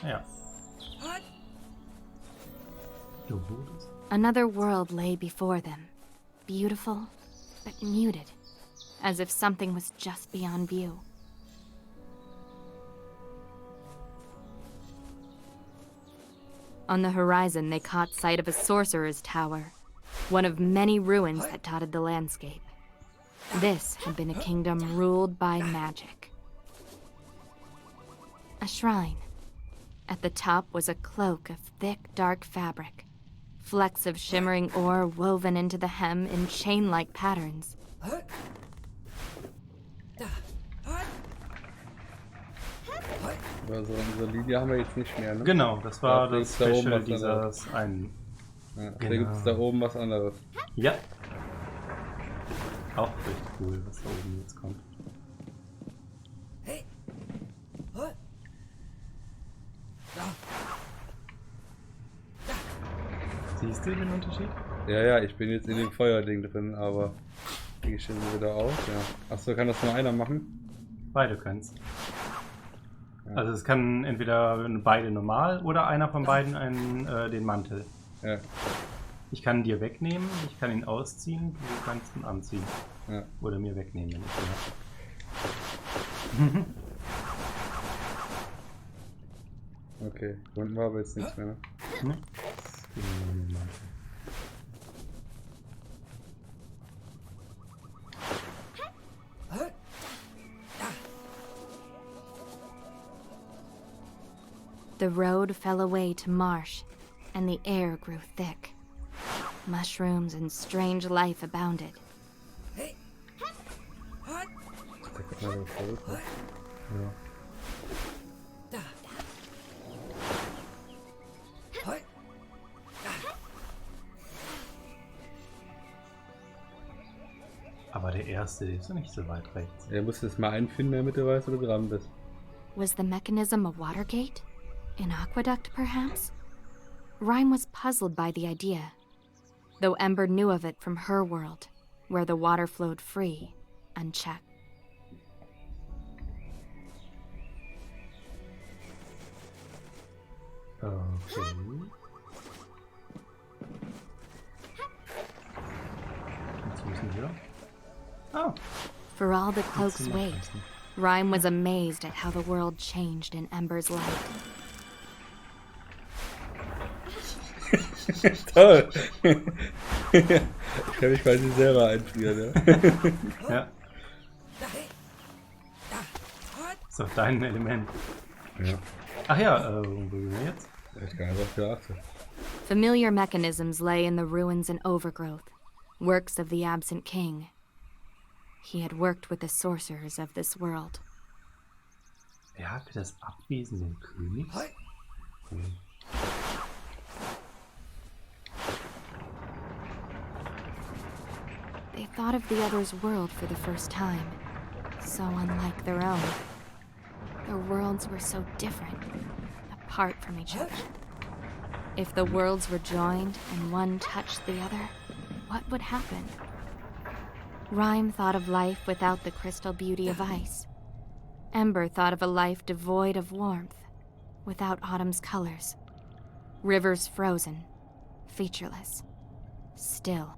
Ja. Another world lay before them, beautiful but muted, as if something was just beyond view. On the horizon, they caught sight of a sorcerer's tower, one of many ruins that dotted the landscape. This had been a kingdom ruled by magic. A shrine. At the top was a cloak of thick, dark fabric, flecks of shimmering ore woven into the hem in chain-like patterns. Also unsere Linie haben wir jetzt nicht mehr, ne? Genau, das war da das oben Special was dieses einen. Ja, da Genau. gibt es da oben was anderes. Ja. Auch recht cool, was da oben jetzt kommt. Siehst du den Unterschied? Ja, ich bin jetzt in dem Feuerding drin, aber kriege ich den wieder aus? Ja. Achso, kann das nur einer machen? Beide können's. Also es kann entweder beide normal oder einer von beiden den Mantel. Ja. Ich kann dir wegnehmen, ich kann ihn ausziehen, du kannst ihn anziehen. Ja. Oder mir wegnehmen, wenn ich will. Okay, unten war aber jetzt nichts mehr, ne? Ne? Das geht nur um den Mantel. The road fell away to marsh, and the air grew thick. Mushrooms and strange life abounded. Ja. Aber der erste, der ist doch nicht so weit rechts. Er muss jetzt mal einen finden, damit du weißt, wo du dran bist. Was the mechanism a water gate? An aqueduct, perhaps? Rhyme was puzzled by the idea, though Ember knew of it from her world, where the water flowed free, unchecked. Okay. Jetzt müssen wir. Oh. For all the cloak's weight, Rhyme was amazed at how the world changed in Ember's light. Toll! Ich kann mich quasi selber einfrieren, ja? Ja. Ist doch dein Element. Ja. Ach ja, wo sind wir jetzt? Ich gar nicht drauf geachtet. Familiar mechanisms lay in the ruins and overgrowth, works of the absent king. He had worked with the sorcerers of this world. Werke des abwesenden Königs? They thought of the other's world for the first time, so unlike their own. Their worlds were so different, apart from each other. If the worlds were joined and one touched the other, what would happen? Rhyme thought of life without the crystal beauty of ice. Ember thought of a life devoid of warmth, without autumn's colors. Rivers frozen, featureless, still.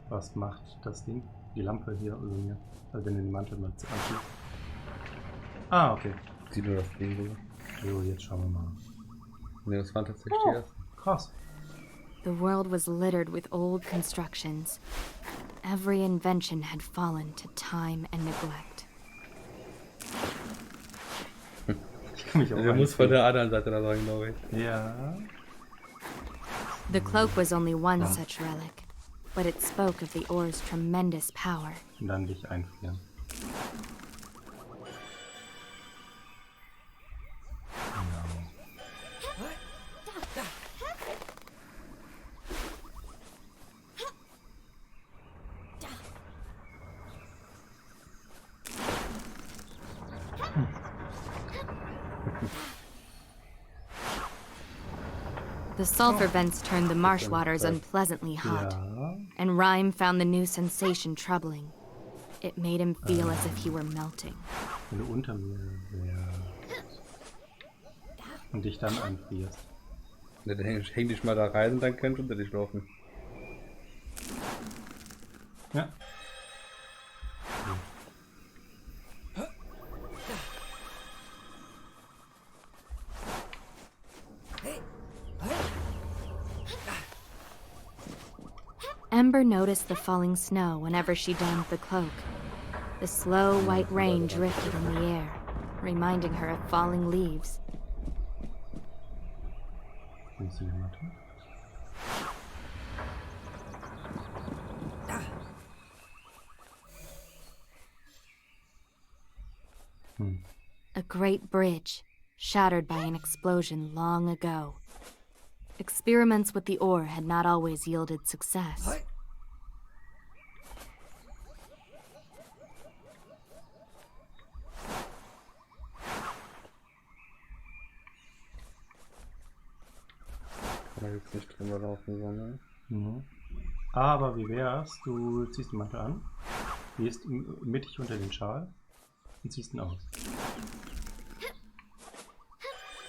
Was macht das Ding? Die Lampe hier über mir. Also wenn du den Mantel mal anziehst. Ah, okay. Sieht nur das Ding rüber. So, jetzt schauen wir mal. Ne, das waren tatsächlich die ersten. Krass. The world was littered with old constructions. Every invention had fallen to time and neglect. Ich kann mich auch Der muss von der anderen Seite da rein, glaube ich. Ja. The cloak was only one such relic, but it spoke of the ore's tremendous power. Und dann dich einfrieren. The sulfur vents turned the marsh waters unpleasantly hot, Ja. and Rhyme found the new sensation troubling. It made him feel as if he were melting. Wenn du unter mir wärst. Und dich dann einfrierst. Ne, dann häng dich mal da rein und dann könnt unter dich laufen. Ja. Ember noticed the falling snow whenever she donned the cloak. The slow white rain drifted in the air, reminding her of falling leaves. Willst du die Matte? A great bridge, shattered by an explosion long ago. Experiments with the ore had not always yielded success. Kann man jetzt nicht drüber laufen, sondern. Mhm. Aber wie wär's? Du ziehst den Mantel an, gehst mittig unter den Schal und ziehst ihn aus.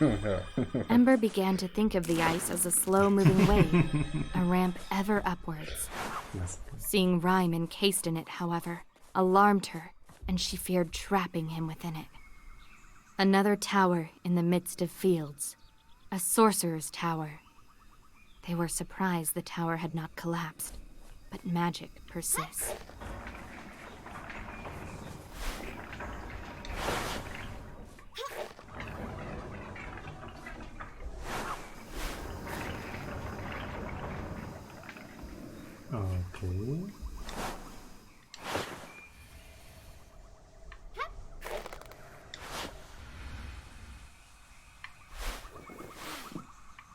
Ja. Ember began to think of the ice as a slow-moving wave, a ramp ever upwards. Yes. Seeing Rhyme encased in it, however, alarmed her, and she feared trapping him within it. Another tower in the midst of fields. A sorcerer's tower. They were surprised the tower had not collapsed, but magic persists. Okay.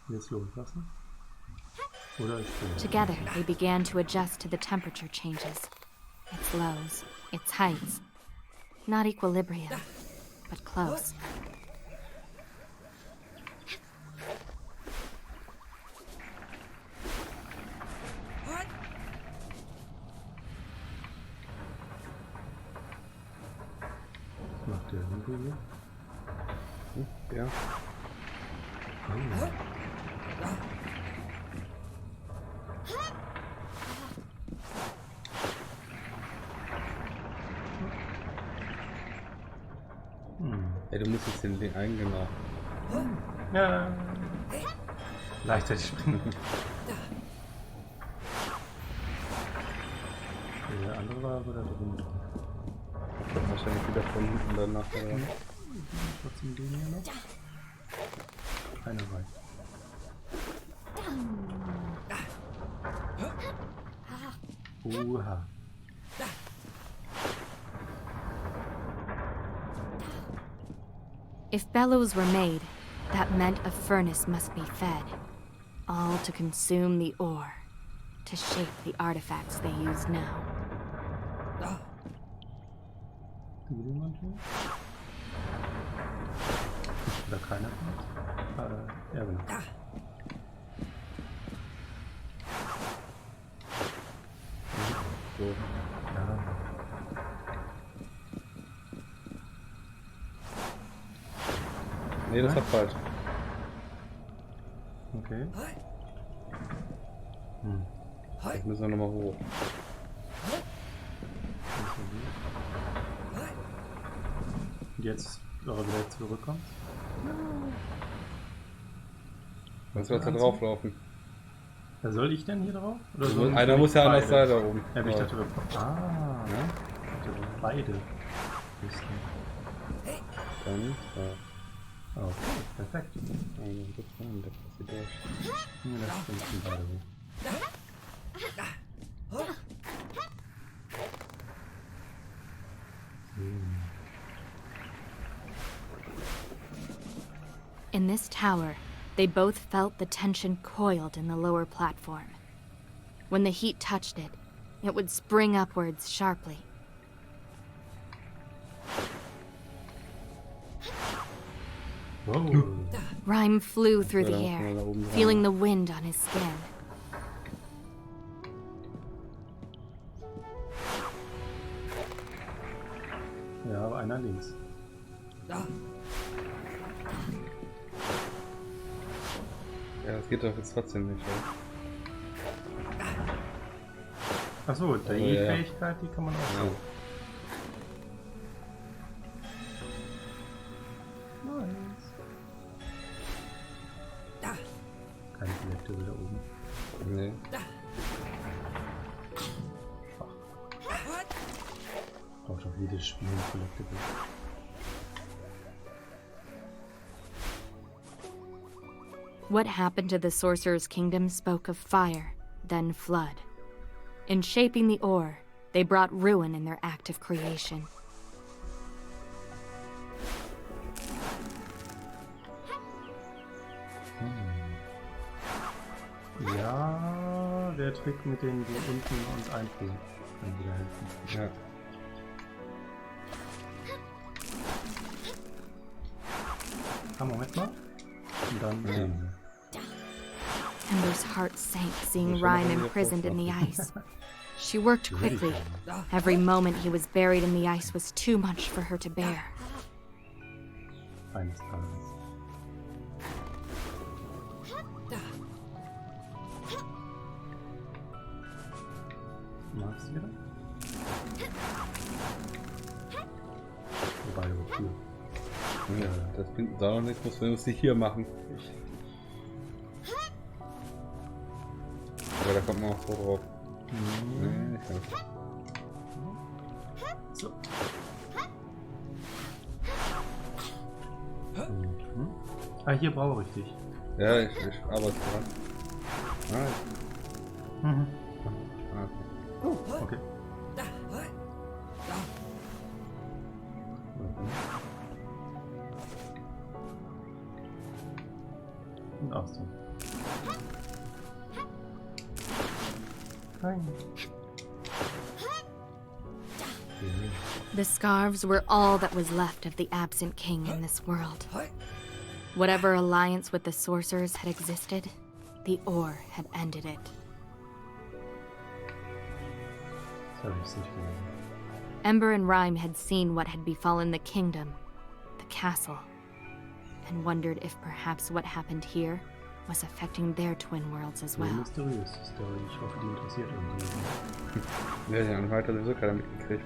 Jetzt loslassen? Oder ich bin. Together, they began to adjust to the temperature changes. Its lows, its heights. Not equilibrium, but close. Macht der Hügel hier? Ja. Oh. Ey, du musst jetzt den Ding genau. Ja. Gleichzeitig springen. Der andere war aber da drin. Wahrscheinlich wieder von hinten danach. Trotzdem den hier noch. Einer rein. Oha. If bellows were made, that meant a furnace must be fed. All to consume the ore, to shape the artifacts they use now. Du will jemand hier? Ist da keiner von? Ja, genau. So. Ja. Nee, das war falsch. Okay. Jetzt müssen wir nochmal hoch. Und jetzt, aber wieder zurückkommen? Was wird da drauflaufen? Soll ich denn hier drauf? Oder Einer muss ja an der Seite oben. Ja, aber ich dachte, wir beide. Dann, Okay, perfekt. Ein bisschen, der passt hier durch. Ja, das stimmt beide hoch. In this tower, they both felt the tension coiled in the lower platform. When the heat touched it, it would spring upwards sharply. Whoa. Rhyme flew through the air, feeling the wind on his skin. Ja, aber einer links. Ja, das geht doch jetzt trotzdem nicht, oder? Achso, die ja. Fähigkeit, die kann man auch so. Nice. Keine Projekte da oben. Nee. Braucht doch jedes Spiel ein Projekte. What happened to the Sorcerer's Kingdom spoke of fire, then flood. In shaping the ore, they brought ruin in their act of creation. Ja, der Trick mit den unten uns einfrieren kann wieder helfen. Ja. Ah, Moment mal. Und dann. Ember's heart sank seeing Rhyme imprisoned in the ice. She worked quickly. Every moment he was buried in the ice was too much for her to bear. Eines Tages. Magst du wieder? Wobei, wofür? Ja, das bringt da noch nichts, muss man nicht hier machen. Aber da kommt man auch so drauf. Nee, ich kann. So. Ah, hier brauche ich dich. Ja, ich arbeite dran. Mhm. Ah, Okay. Und auch so. Nein. The scarves were all that was left of the absent king in this world. Whatever alliance with the sorcerers had existed, the ore had ended it. Sorry, it's nicht gewesen. Ember and Rhyme had seen what had befallen the kingdom, the castle, and wondered if perhaps what happened here was affecting their twin worlds as So well. mysteriös, die Story. Ich hoffe, die interessiert irgendwie. ja, den hat sowieso keiner mitgekriegt.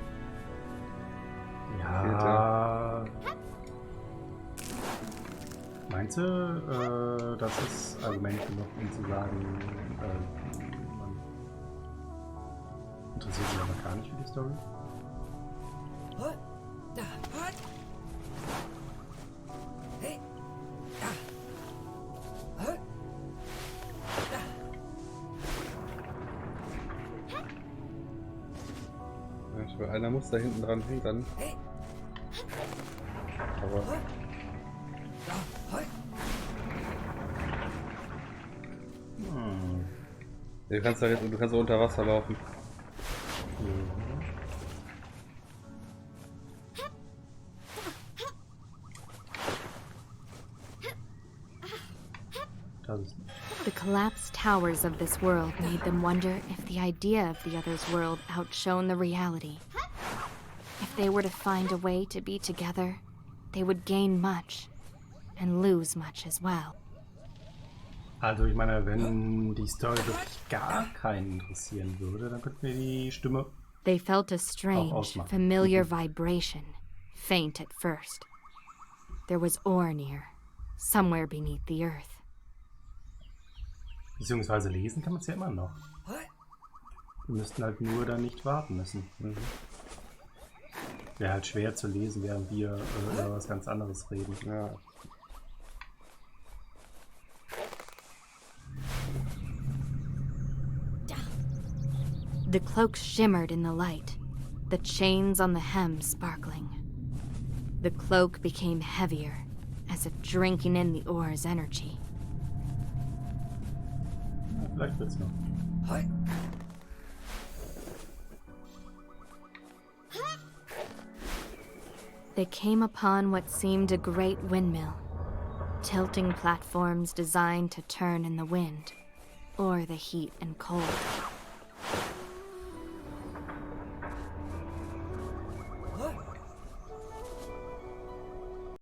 Ja. Meinst du, das ist Argument genug, um zu sagen, man interessiert sich aber gar nicht für die Story? Einer muss da hinten dran hängen. Aber du kannst da jetzt, du kannst unter Wasser laufen. Das ist The collapsed towers of this world made them wonder if the idea of the other's world outshone the reality. If they were to find a way to be together, they would gain much and lose much as well. Also ich meine, wenn die Story wirklich gar keinen interessieren würde, dann könnten wir die Stimme... They felt a strange, ausmachen. familiar vibration, faint at first. There was ore near, somewhere beneath the earth. Beziehungsweise lesen kann man es ja immer noch. Wir müssten halt nur dann nicht warten müssen. Wäre halt schwer zu lesen, während wir über was ganz anderes reden. Ja. The cloak shimmered in the light, the chains on the hem sparkling. The cloak became heavier, as if drinking in the ore's energy. Vielleicht wird's noch. They came upon what seemed a great windmill, tilting platforms designed to turn in the wind, or the heat and cold.